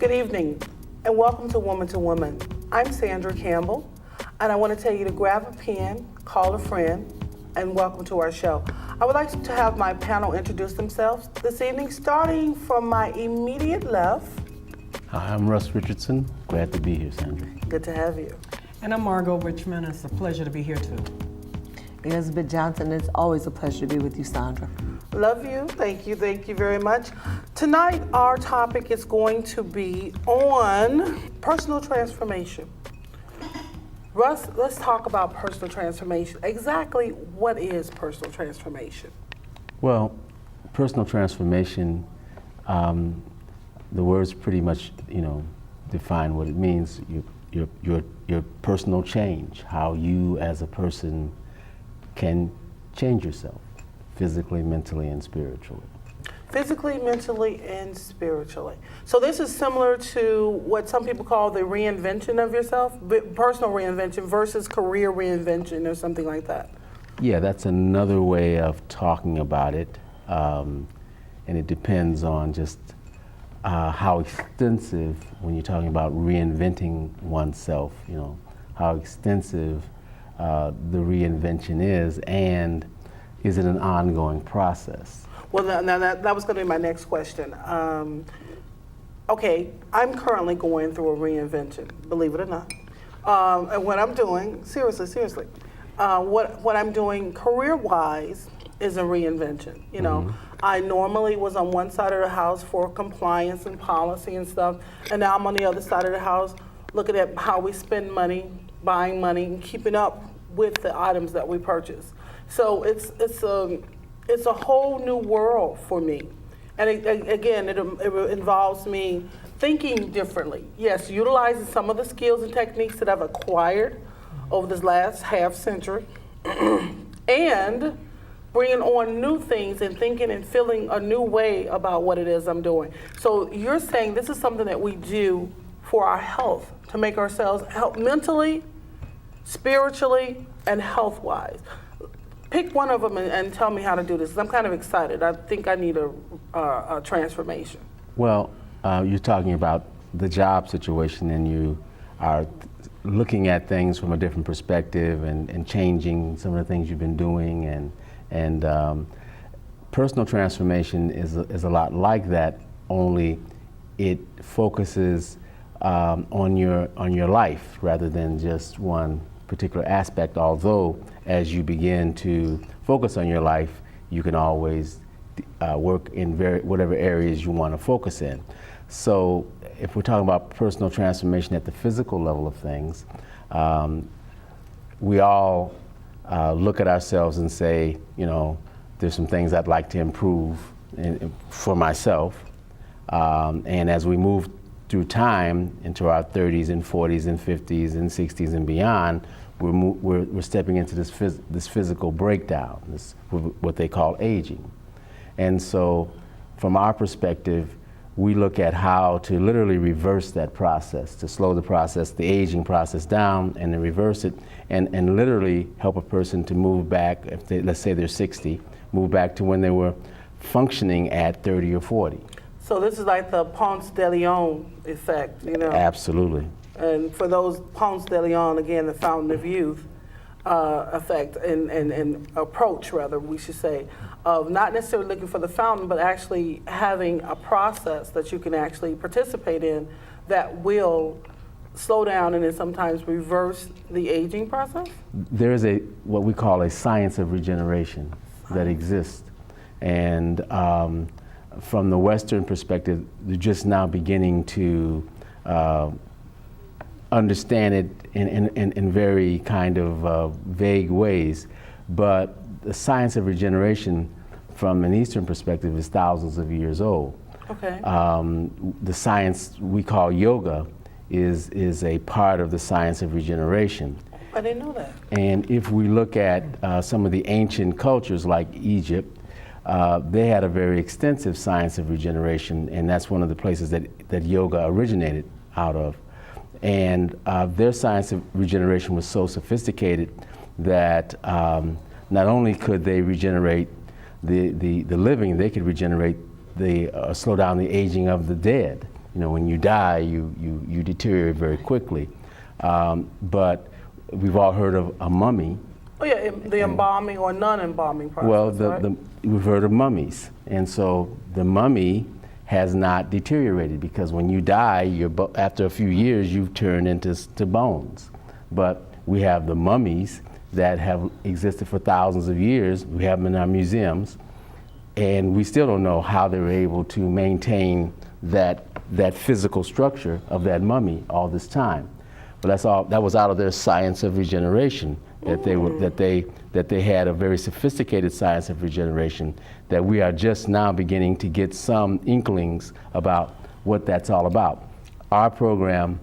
Good evening, and welcome to Woman2Woman. I'm Sandra Campbell, and I want to tell you to grab a pen, call a friend, and welcome to our show. I would like to have my panel introduce themselves this evening, starting from my immediate left. Hi, I'm Russ Richardson. Glad to be here, Sandra. Good to have you. And I'm Margot Richmond. It's a pleasure to be here too. Elizabeth Johnson, it's always a pleasure to be with you, Sandra. Love you. Thank you very much. Tonight, our topic is going to be on personal transformation. Russ, let's talk about personal transformation. Exactly what is personal transformation? Well, personal transformation, the words pretty much, define what it means. Your personal change, how you as a person can change yourself, physically, mentally, and spiritually. Physically, mentally, and spiritually. So this is similar to what some people call the reinvention of yourself, personal reinvention versus career reinvention or something like that. Yeah, that's another way of talking about it. And it depends on just how extensive, when you're talking about reinventing oneself, how extensive the reinvention is, and is it an ongoing process? Well, now that was going to be my next question. Okay, I'm currently going through a reinvention, believe it or not. And what I'm doing, seriously, what I'm doing career-wise is a reinvention. I normally was on one side of the house for compliance and policy and stuff, and now I'm on the other side of the house looking at how we spend money, buying money, and keeping up with the items that we purchase. So it's a whole new world for me. And it involves me thinking differently. Yes, utilizing some of the skills and techniques that I've acquired over this last half century and bringing on new things and thinking and feeling a new way about what it is I'm doing. So you're saying this is something that we do for our health, to make ourselves help mentally, spiritually, and health-wise. Pick one of them and tell me how to do this, 'cause I'm kind of excited. I think I need a transformation. Well, you're talking about the job situation, and you are looking at things from a different perspective and changing some of the things you've been doing, and personal transformation is a lot like that, only it focuses on your life rather than just one particular aspect, although as you begin to focus on your life, you can always work in whatever areas you want to focus in. So if we're talking about personal transformation at the physical level of things, we all look at ourselves and say, there's some things I'd like to improve for myself. And as we move through time into our 30s and 40s and 50s and 60s and beyond, we're stepping into this physical breakdown, what they call aging. And so from our perspective, we look at how to literally reverse that process, to slow the process, the aging process down, and then reverse it, and literally help a person to move back, let's say they're 60, move back to when they were functioning at 30 or 40. So this is like the Ponce de Leon effect, Absolutely. And for those, Ponce de Leon, again, the fountain of youth effect and approach, rather, we should say, of not necessarily looking for the fountain, but actually having a process that you can actually participate in that will slow down and then sometimes reverse the aging process? There is what we call a science of regeneration that exists. And from the Western perspective, they're just now beginning to understand it in very kind of vague ways. But the science of regeneration from an Eastern perspective is thousands of years old. Okay. The science we call yoga is a part of the science of regeneration. I didn't know that. And if we look at some of the ancient cultures like Egypt, they had a very extensive science of regeneration, and that's one of the places that yoga originated out of. And their science of regeneration was so sophisticated that not only could they regenerate the living, they could regenerate slow down the aging of the dead. when you die, you deteriorate very quickly. But we've all heard of a mummy. Oh yeah, the embalming or non-embalming process. Well, right? we've heard of mummies, and so the mummy has not deteriorated, because when you die, after a few years, you've turned into bones. But we have the mummies that have existed for thousands of years. We have them in our museums, and we still don't know how they were able to maintain that physical structure of that mummy all this time. But that was out of their science of regeneration, that they had a very sophisticated science of regeneration, that we are just now beginning to get some inklings about what that's all about. Our program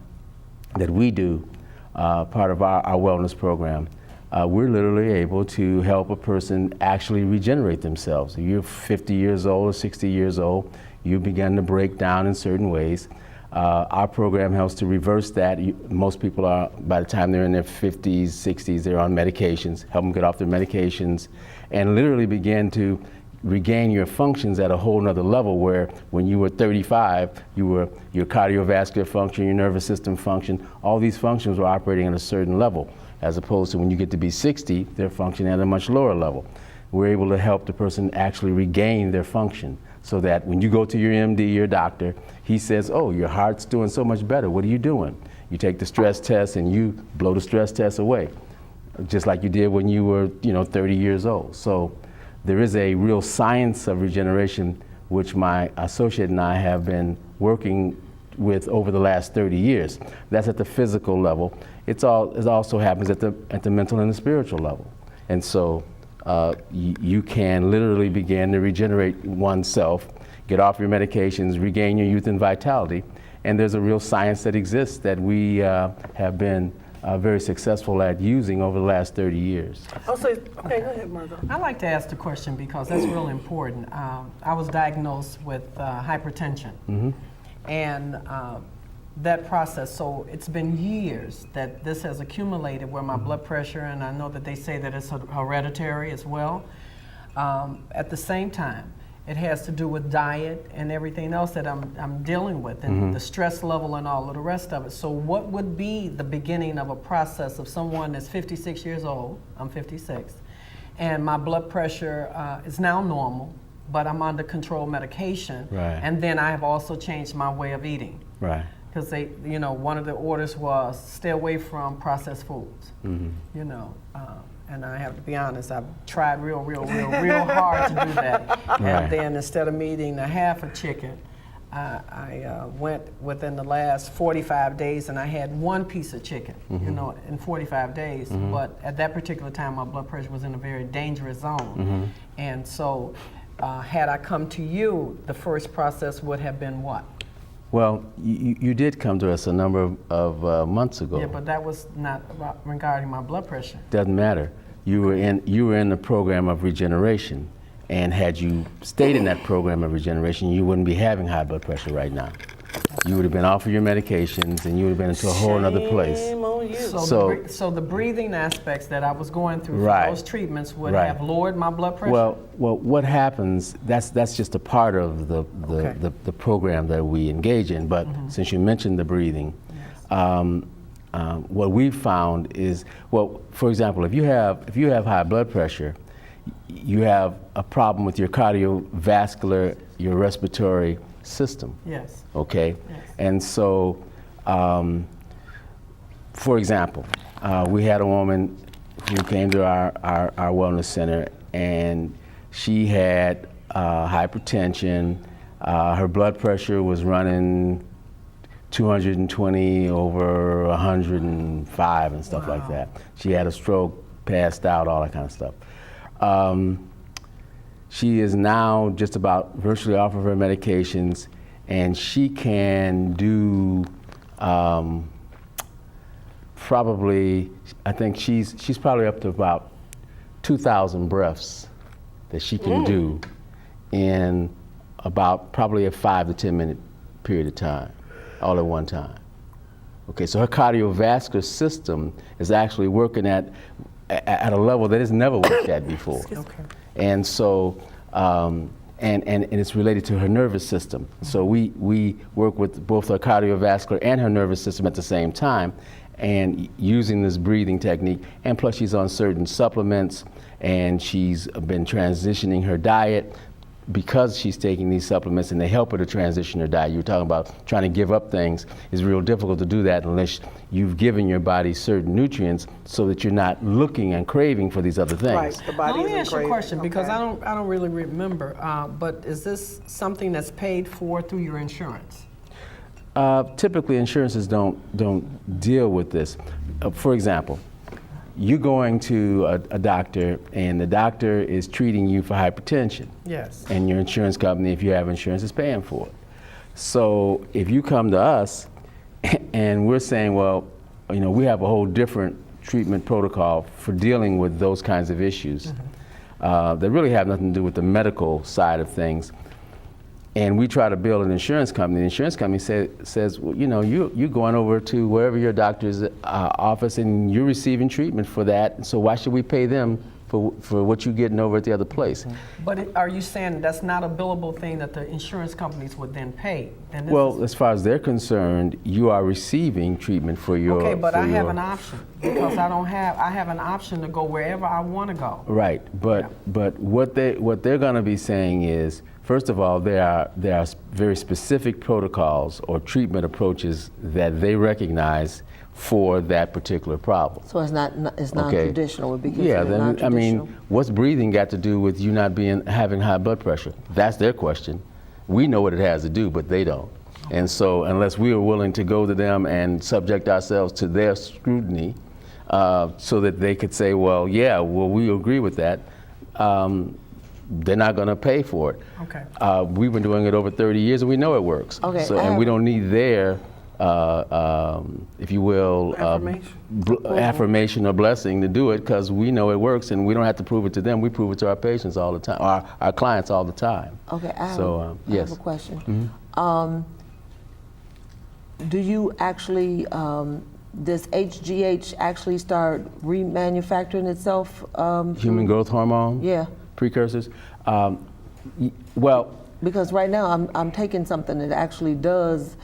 that we do, part of our wellness program, we're literally able to help a person actually regenerate themselves. If you're 50 years old or 60 years old, you begin to break down in certain ways. Our program helps to reverse that. Most people are, by the time they're in their 50s, 60s, they're on medications, help them get off their medications, and literally begin to regain your functions at a whole nother level, where when you were 35, your cardiovascular function, your nervous system function, all these functions were operating at a certain level, as opposed to when you get to be 60, they're functioning at a much lower level. We're able to help the person actually regain their function, so that when you go to your MD, your doctor, he says, oh, your heart's doing so much better. What are you doing? You take the stress test and you blow the stress test away, just like you did when you were 30 years old. So there is a real science of regeneration, which my associate and I have been working with over the last 30 years. That's at the physical level. It also happens at the mental and the spiritual level. And so you can literally begin to regenerate oneself, get off your medications, regain your youth and vitality. And there's a real science that exists that we have been very successful at using over the last 30 years. Okay, go ahead, Margot. I like to ask the question because that's really important. I was diagnosed with hypertension, and that process, so it's been years that this has accumulated where my blood pressure, and I know that they say that it's hereditary as well. At the same time, it has to do with diet and everything else that I'm dealing with, and the stress level and all of the rest of it. So what would be the beginning of a process of someone that's 56 years old, I'm 56, and my blood pressure is now normal, but I'm under controlled medication, Right. and then I have also changed my way of eating. Right. Because they, one of the orders was stay away from processed foods, and I have to be honest, I've tried real hard to do that. Right. And then instead of me eating a half a chicken, I went within the last 45 days and I had one piece of chicken, in 45 days. But at that particular time, my blood pressure was in a very dangerous zone. And so had I come to you, the first process would have been what? Well, you did come to us a number of months ago. Yeah, but that was not regarding my blood pressure. Doesn't matter. You were in the program of regeneration, and had you stayed in that program of regeneration, you wouldn't be having high blood pressure right now. You would have been off of your medications, and you would have been into a whole other place. Shame on you. So the breathing aspects that I was going through Right. for those treatments would Right. have lowered my blood pressure? Well, what happens? That's just a part of Okay. the program that we engage in. But since you mentioned the breathing, what we've found is, well, for example, if you have high blood pressure, you have a problem with your cardiovascular, your respiratory system. Yes. Okay? Yes. And so, for example, we had a woman who came to our wellness center, and she had hypertension. Her blood pressure was running 220 over 105 and stuff like that. She had a stroke, passed out, all that kind of stuff. She is now just about virtually off of her medications, and she can do probably, I think she's probably up to about 2,000 breaths that she can do in about probably a 5 to 10 minute period of time, all at one time. Okay, so her cardiovascular system is actually working at a level that it's never worked at before. Okay. And so, and it's related to her nervous system. So we work with both her cardiovascular and her nervous system at the same time, and using this breathing technique. And plus she's on certain supplements, and she's been transitioning her diet because she's taking these supplements, and they help her to transition her diet. You're talking about trying to give up things. It's real difficult to do that unless you've given your body certain nutrients so that you're not looking and craving for these other things. Right, the body Let me isn't ask you a craving. question, because Okay. I don't really remember, but is this something that's paid for through your insurance? Typically, insurances don't deal with this. For example, you're going to a doctor, and the doctor is treating you for hypertension. Yes. And your insurance company, if you have insurance, is paying for it. So if you come to us and we're saying, well, we have a whole different treatment protocol for dealing with those kinds of issues that really have nothing to do with the medical side of things, and we try to build an insurance company, the insurance company says, well, you're going over to wherever your doctor's office and you're receiving treatment for that, so why should we pay them for what you're getting over at the other place? But are you saying that's not a billable thing that the insurance companies would then pay? Then this Well, as far as they're concerned, you are receiving treatment for your... okay, but I have an option, because I have an option to go wherever I want to go. Right, but what they're going to be saying is, first of all, there are very specific protocols or treatment approaches that they recognize for that particular problem. So it's non-traditional. It would be considered Yeah, then non-traditional. what's breathing got to do with you not having high blood pressure? That's their question. We know what it has to do, but they don't. And so unless we are willing to go to them and subject ourselves to their scrutiny, so that they could say, we agree with that, they're not going to pay for it. Okay. We've been doing it over 30 years, and we know it works. Okay, So, and we don't need their, if you will, affirmation or blessing to do it, because we know it works, and we don't have to prove it to them. We prove it to our patients all the time, our clients all the time. Okay, I yes. have a question. Do you actually, does HGH actually start remanufacturing itself? Human growth hormone? Yeah. Precursors? Well, Because right now I'm taking something that actually does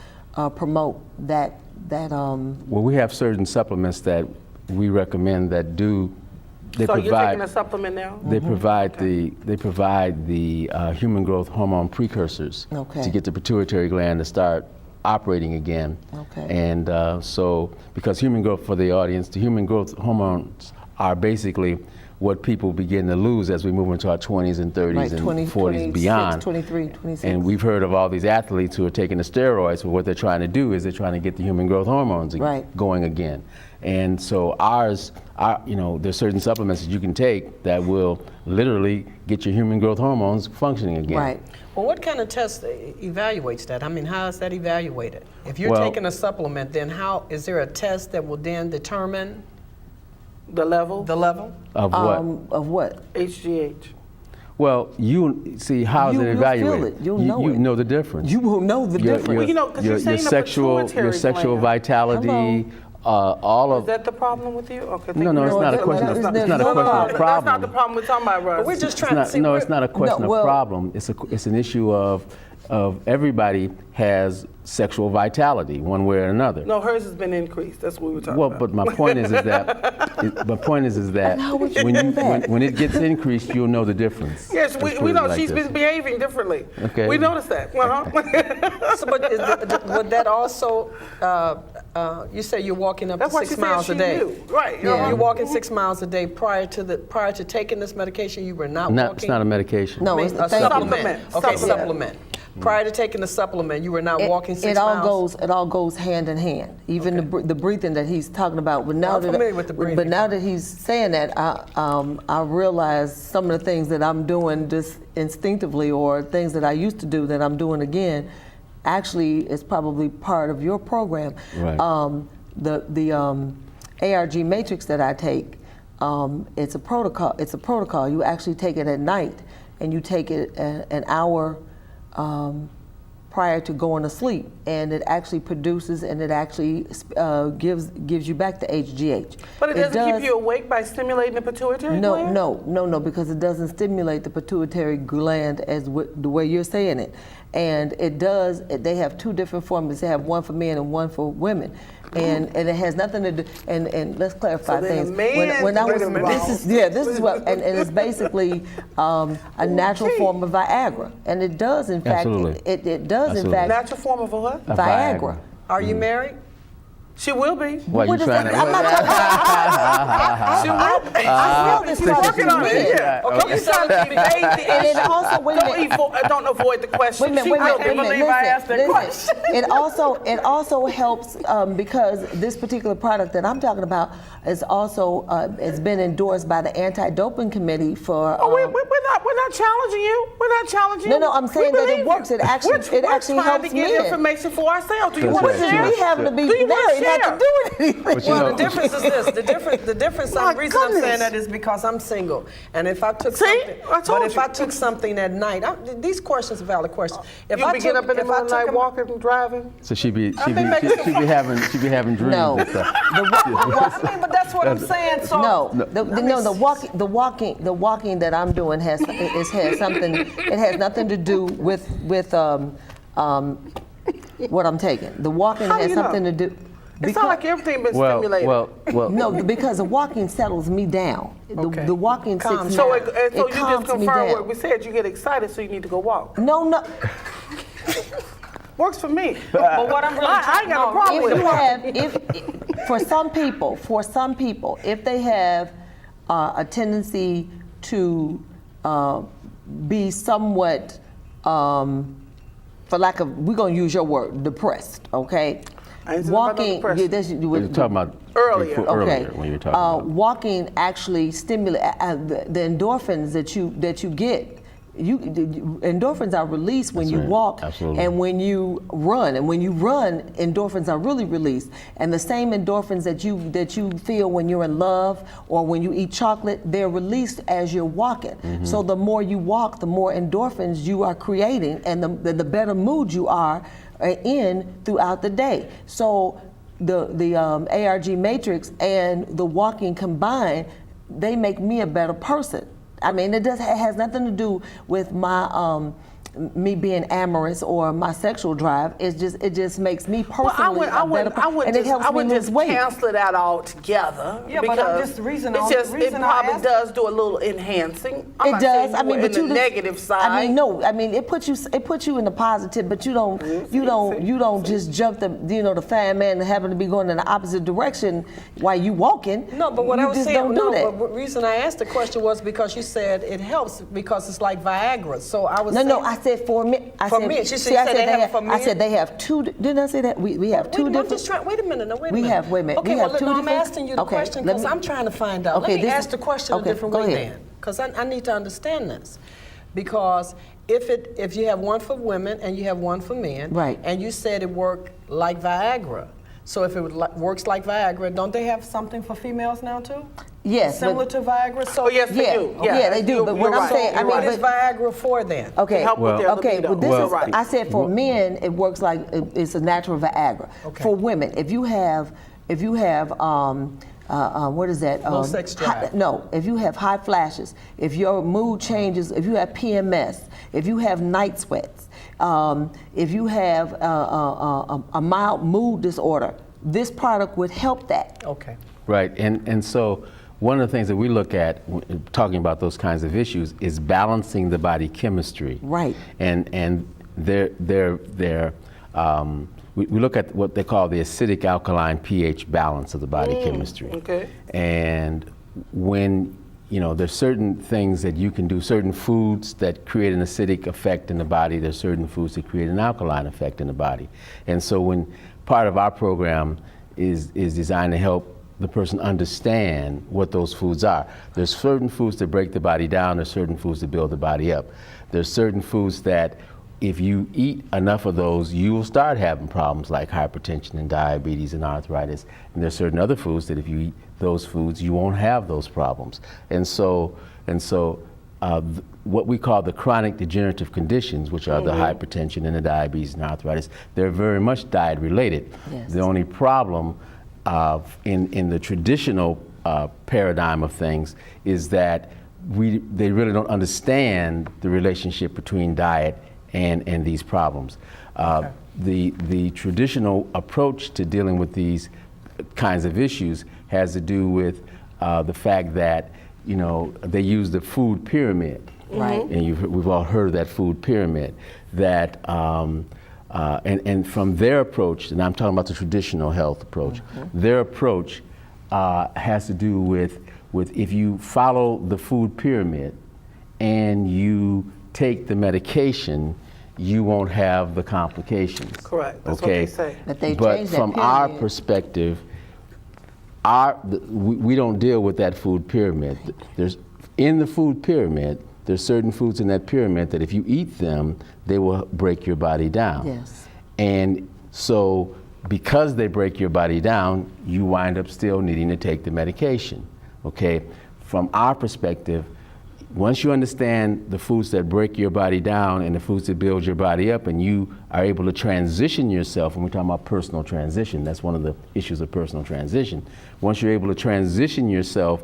promote that. well, we have certain supplements that we recommend that do. So you're taking a supplement now? They provide the human growth hormone precursors to get the pituitary gland to start operating again. Okay. And so, because for the audience, the human growth hormones are basically what people begin to lose as we move into our 20s and 30s Right, and 20, 40s 26, beyond. 23, 26. And we've heard of all these athletes who are taking the steroids, but what they're trying to do is they're trying to get the human growth hormones going again. And so there's certain supplements that you can take that will literally get your human growth hormones functioning again. Right. Well, what kind of test evaluates that? I mean, how is that evaluated? If you're taking a supplement, then is there a test that will then determine The level? the level? Of what? Of what? HGH. Well, you see, how is it You'll evaluated? feel it. You'll know you it. know the difference. You will know the difference. Well, 'cause you're saying the your pituitary sexual gland. vitality, all Is of. that the problem with you? Okay. No, it's not a question. It's not a question of That's not the problem. problem we're talking about, Russ. We're just trying to see. No, it's not a question well- of problem. It's an issue of everybody has sexual vitality one way or another. No, hers has been increased. That's what we were talking Well, about. but my point is that how would you know that? when it gets increased, you'll know the difference. Yes, Let's we put it know like she's this. been behaving differently. Okay. We noticed that. So, but would that also, you say you're walking up That's to why she 6 said miles she a day. knew. Right. Yeah. You're walking 6 miles a day prior to taking this medication. You were not walking. It's not a medication. No, I mean, it's a thank you. supplement. Okay, Supplement. supplement. Prior to taking the supplement, you were not walking 6 It miles. all goes hand in hand. Even the breathing that he's talking about. But now I'm familiar with the breathing. But now that he's saying that, I realize some of the things that I'm doing just instinctively, or things that I used to do that I'm doing again, actually is probably part of your program. Right. The ARG matrix that I take, it's a protocol. It's a protocol. You actually take it at night, and you take it an hour prior to going to sleep, and it actually produces and it actually gives you back the HGH. But it doesn't keep you awake by stimulating the pituitary gland? No, because it doesn't stimulate the pituitary gland as the way you're saying it. And it does, they have two different formulas. They have one for men and one for women. And it has nothing to do, and let's clarify things. When I was, this is what, and it's basically a natural form of Viagra. And it does, in fact, it does, in fact. Natural form of a what? Viagra. Are you married? She will be. Why you trying to? I'm not talking She will be. She's working on it. Yeah. Okay, you trying to debate the and it also, wait a minute. Don't avoid the question. Wait a minute, I can't believe I asked that question. It also helps because this particular product that I'm talking about is also it's been endorsed by the Anti-Doping Committee for. We're not challenging you. We're not challenging you. No, I'm saying that it works. It actually helps men. We're trying to get information for ourselves. Do you want to share? We happen to be married. Have to do with anything. Well, the difference is this. The difference. The reason I'm saying that is because I'm single, and if I took if I took something at night, these questions are valid questions. If I get up in the middle of the night walking and driving. So she be having dreams. No. And stuff. But that's what I'm saying. So the walking that I'm doing has something. It has nothing to do with what I'm taking. The walking has something to do. It sounds like everything been stimulated. Well. No, because the walking settles me down. The walking sits me So down. you just confirm what we said. You get excited, so you need to go walk. No. Works for me. But what I'm really I ain't got a problem with it. For some people, if they have a tendency to be somewhat, for lack of, we're gonna use your word, depressed. Okay. Walking. You're talking about earlier. When you were talking about walking actually stimulate the endorphins that you get. Endorphins are released when you walk and when you run. And when you run, endorphins are really released. And the same endorphins that you feel when you're in love or when you eat chocolate, they're released as you're walking. Mm-hmm. So the more you walk, the more endorphins you are creating, and the better mood you are in throughout the day. So the ARG matrix and the walking combined, they make me a better person. I mean, it has nothing to do with my me being amorous or my sexual drive. It just makes me personally a better person, and it helps me lose weight. Cancel it out altogether. Yeah, but I'm just it probably does do a little enhancing. It does. I mean, but the negative side. I mean, no. I mean, it puts you in the positive, but you don't just jump the fan man and happen to be going in the opposite direction while you walking. No, but what I was saying, but the reason I asked the question was because you said it helps because it's like Viagra. So I was I said for me. She said they have for men. I said they have two. Didn't I say that? We have two different. I'm just trying. Wait a minute. Wait a minute. Okay, I'm asking you the okay, question because I'm trying to find out. Okay, let me ask the question a different way then, because I need to understand this. Because if you have one for women and you have one for men, right? And you said it worked like Viagra. So if it works like Viagra, don't they have something for females now too? Yes, similar to Viagra. So yes, they do. Yeah, they do. But what I'm saying, what is Viagra for then? Okay. Well, I said for men, it works like it's a natural Viagra. Okay. For women, if you have what is that? Low sex drive. If you have high flashes, if your mood changes, if you have PMS, if you have night sweats, if you have a mild mood disorder, this product would help that. Okay. Right, and so one of the things that we look at talking about those kinds of issues is balancing the body chemistry. Right. And we look at what they call the acidic alkaline pH balance of the body chemistry. Okay. And when there's certain things that you can do, certain foods that create an acidic effect in the body, there's certain foods that create an alkaline effect in the body. And so when part of our program is designed to help the person understand what those foods are. There's certain foods that break the body down, there's certain foods that build the body up. There's certain foods that if you eat enough of those, you will start having problems like hypertension and diabetes and arthritis. And there's certain other foods that if you eat those foods, you won't have those problems. And so what we call the chronic degenerative conditions, which are the hypertension and the diabetes and arthritis, they're very much diet related. Yes. The only problem in the traditional paradigm of things is that they really don't understand the relationship between diet and these problems. The traditional approach to dealing with these kinds of issues has to do with the fact that they use the food pyramid, right? And we've all heard of that food pyramid. That and from their approach, and I'm talking about the traditional health approach, their approach has to do with if you follow the food pyramid and you take the medication, you won't have the complications. Correct. That's okay? what they say. But they But changed that from our pyramid. perspective, we don't deal with that food pyramid. In the food pyramid, there's certain foods in that pyramid that if you eat them, they will break your body down. Yes. And so because they break your body down, you wind up still needing to take the medication. Okay? From our perspective, once you understand the foods that break your body down and the foods that build your body up, and you are able to transition yourself, and we're talking about personal transition, that's one of the issues of personal transition. Once you're able to transition yourself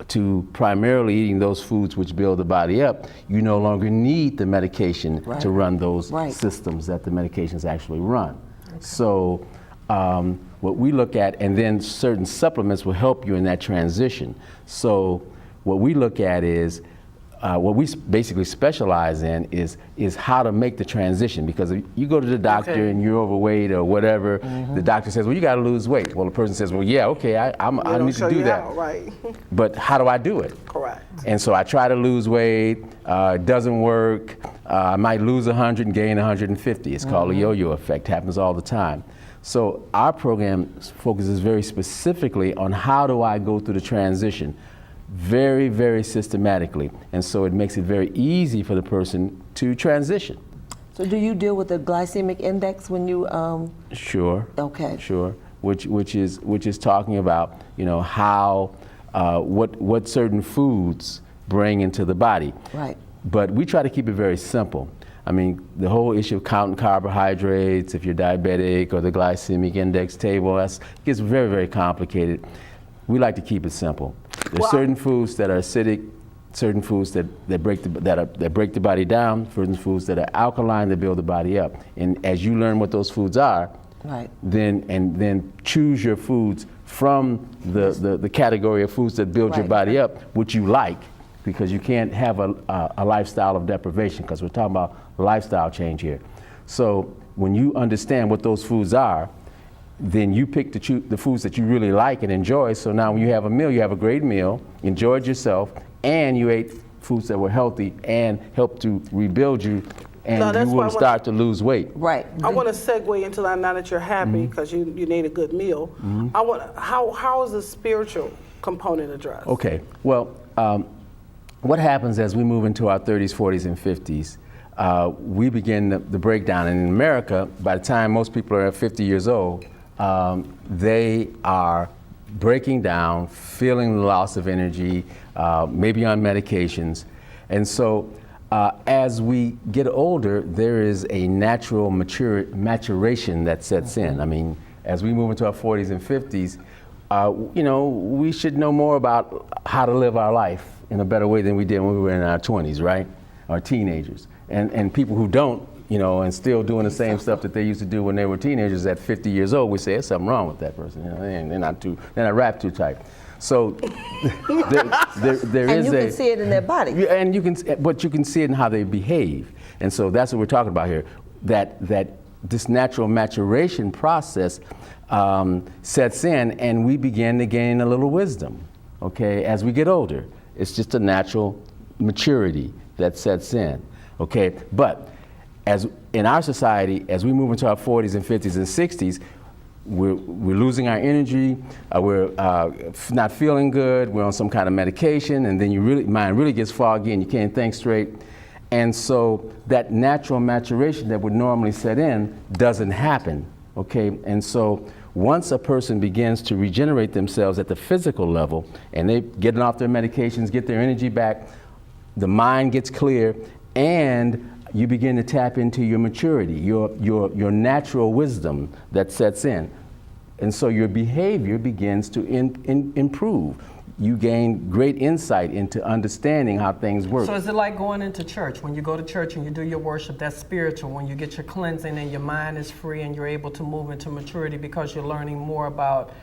to primarily eating those foods which build the body up, you no longer need the medication Right. to run those Right. systems that the medications actually run. Okay. So what we look at, and then certain supplements will help you in that transition. So what we look at is, what we basically specialize in is how to make the transition. Because if you go to the doctor Okay. and you're overweight or whatever, the doctor says, well, you got to lose weight. Well, the person says, well, yeah, okay, I They need show to do you that. how, right? But how do I do it? Correct. And so I try to lose weight, it doesn't work. I might lose 100 and gain 150. It's called a yo-yo effect, happens all the time. So our program focuses very specifically on how do I go through the transition, very, very systematically. And so it makes it very easy for the person to transition. So do you deal with the glycemic index when you, Sure. okay. Sure. Which is talking about, how, what certain foods bring into the body. Right. But we try to keep it very simple. I mean, the whole issue of counting carbohydrates, if you're diabetic, or the glycemic index table, it gets very, very complicated. We like to keep it simple. There's certain foods that are acidic, certain foods that break the body down, certain foods that are alkaline that build the body up. And as you learn what those foods are, Right. then choose your foods from the category of foods that build your Right. body up, which you like, because you can't have a lifestyle of deprivation, because we're talking about lifestyle change here. So when you understand what those foods are, then you pick the foods that you really like and enjoy. So now when you have a meal, you have a great meal, enjoyed yourself, and you ate foods that were healthy and helped to rebuild you, and No, that's you why I will start to lose weight. Right. I want to segue into that now that you're happy because you need a good meal. How is the spiritual component addressed? Okay, well, what happens as we move into our 30s, 40s, and 50s, we begin the breakdown. And in America, by the time most people are 50 years old, they are breaking down, feeling the loss of energy, maybe on medications. And so as we get older, there is a natural maturation that sets in. I mean, as we move into our 40s and 50s, we should know more about how to live our life in a better way than we did when we were in our 20s, right? Or teenagers. And people who don't, and still doing the same stuff that they used to do when they were teenagers at 50 years old, we say there's something wrong with that person. They're not rap too tight. So there And is you can see it in their body. Yeah, and but you can see it in how they behave. And so that's what we're talking about here. That this natural maturation process sets in, and we begin to gain a little wisdom. Okay, as we get older, it's just a natural maturity that sets in. Okay, but as in our society, as we move into our 40s and 50s and 60s, we're losing our energy, we're not feeling good, we're on some kind of medication, and then mind really gets foggy and you can't think straight. And so that natural maturation that would normally set in doesn't happen, okay? And so once a person begins to regenerate themselves at the physical level, and they get off their medications, get their energy back, the mind gets clear, and you begin to tap into your maturity, your natural wisdom that sets in. And so your behavior begins to improve. You gain great insight into understanding how things work. So is it like going into church? When you go to church and you do your worship, that's spiritual. When you get your cleansing and your mind is free and you're able to move into maturity because you're learning more about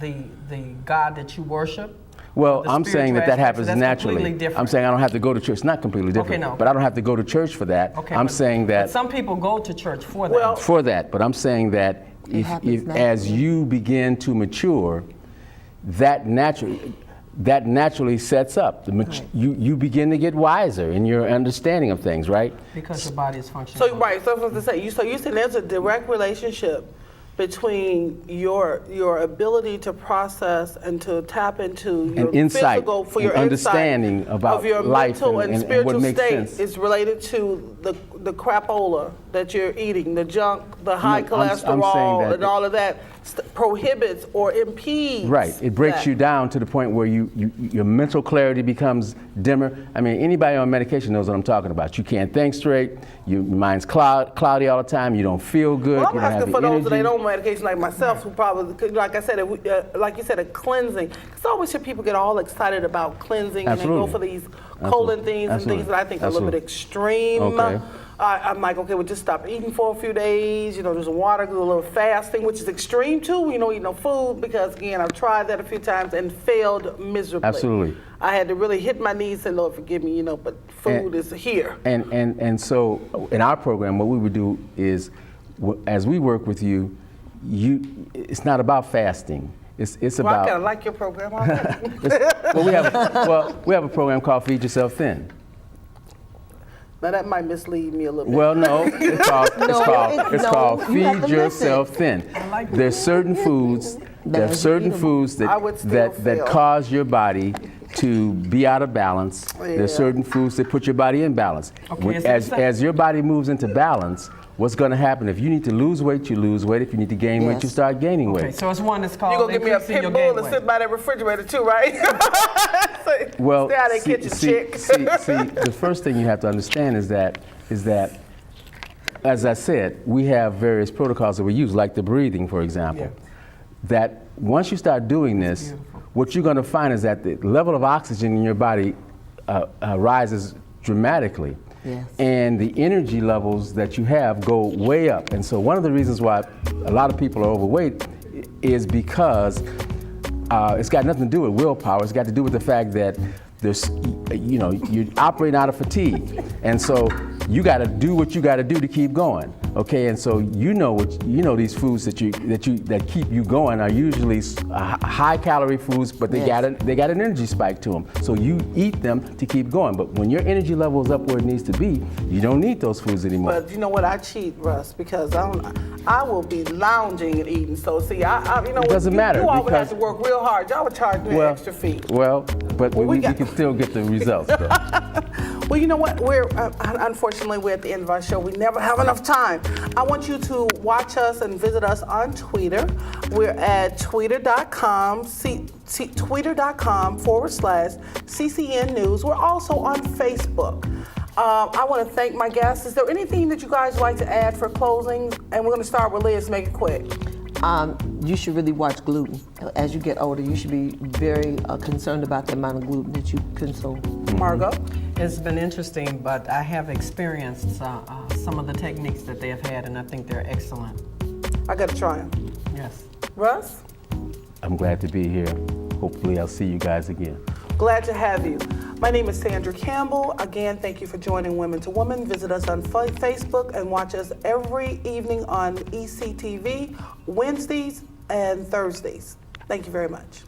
the God that you worship? Well, The I'm saying that spiritual happens aspect, that's naturally. completely different. I'm saying I don't have to go to church. It's not completely different, no. but I don't have to go to church for that. Okay, I'm but- saying but that some people go to church for that. Well, for that, but I'm saying that happens as naturally. you begin to mature, that naturally sets up. You begin to get wiser in your understanding of things, right? Because your body is functioning. So right, so I was going to say, so you're saying there's a direct relationship between your ability to process and to tap into your And insight physical, for and your understanding insight about of your life mental and and what spiritual makes state sense. is related to the crapola that you're eating, the junk, the high I'm saying cholesterol, that and all of that prohibits or impedes. Right. It breaks that. you down to the point where your mental clarity becomes dimmer. I mean, anybody on medication knows what I'm talking about. You can't think straight. Your mind's cloudy all the time. You don't feel good. Well, I'm you don't have asking the for those that energy. ain't on medication like myself, who probably, like I said, like you said, a cleansing. Because I always hear people get all excited about cleansing and they go Absolutely. for these colon things and things that I think are a little bit extreme. Okay. I'm like, okay, well, just stop eating for a few days. You know, there's water, do a little fasting, which is extreme too. You know, eat no food, because again, I've tried that a few times and failed miserably. Absolutely. I had to really hit my knees and Lord forgive me, you know, but food is here. And so in our program, what we would do is, as we work with you, it's not about fasting. It's Well, about. I kind of like your program already. we have a program called Feed Yourself Thin. Now that might mislead me a little bit. Well, no, it's called you have Feed to Yourself Thin. There's certain foods. There's certain foods I would still that fail. cause your body to be out of balance. Yeah. There's certain foods that put your body in balance. Okay, is it the same? As your body moves into balance, what's going to happen? If you need to lose weight, you lose weight. If you need to gain weight, Yes. you start gaining weight. Okay, so it's one that's called You're going to give me a increasing your pit gain bull to weight. sit by that refrigerator too, right? Well, Stay out of that kitchen, chick. see, the first thing you have to understand is that, as I said, we have various protocols that we use, like the breathing, for example. Yeah. That once you start doing this, what you're going to find is that the level of oxygen in your body rises dramatically. Yes. And the energy levels that you have go way up. And so one of the reasons why a lot of people are overweight is because it's got nothing to do with willpower. It's got to do with the fact that you're operating out of fatigue. And so you got to do what you got to do to keep going. Okay, and so these foods that keep you going are usually high calorie foods, but they Yes. got an energy spike to them. So you eat them to keep going. But when your energy level is up where it needs to be, you don't need those foods anymore. But you know what? I cheat, Russ, because I will be lounging and eating. So see, it doesn't matter, You always because- have to work real hard. Y'all would charge me an extra fee. Well, but Well, we we can still get the results, though. Well, you know what? Unfortunately, we're at the end of our show. We never have enough time. I want you to watch us and visit us on Twitter. We're at twitter.com/CCN News. We're also on Facebook. I want to thank my guests. Is there anything that you guys would like to add for closing? And we're going to start with Liz. Make it quick. You should really watch gluten. As you get older, you should be very concerned about the amount of gluten that you consume. Margot? It's been interesting, but I have experienced some of the techniques that they have had, and I think they're excellent. I got to try them. Yes. Russ? I'm glad to be here. Hopefully I'll see you guys again. Glad to have you. My name is Sandra Campbell. Again, thank you for joining Woman2Woman. Visit us on Facebook and watch us every evening on ECTV, Wednesdays and Thursdays. Thank you very much.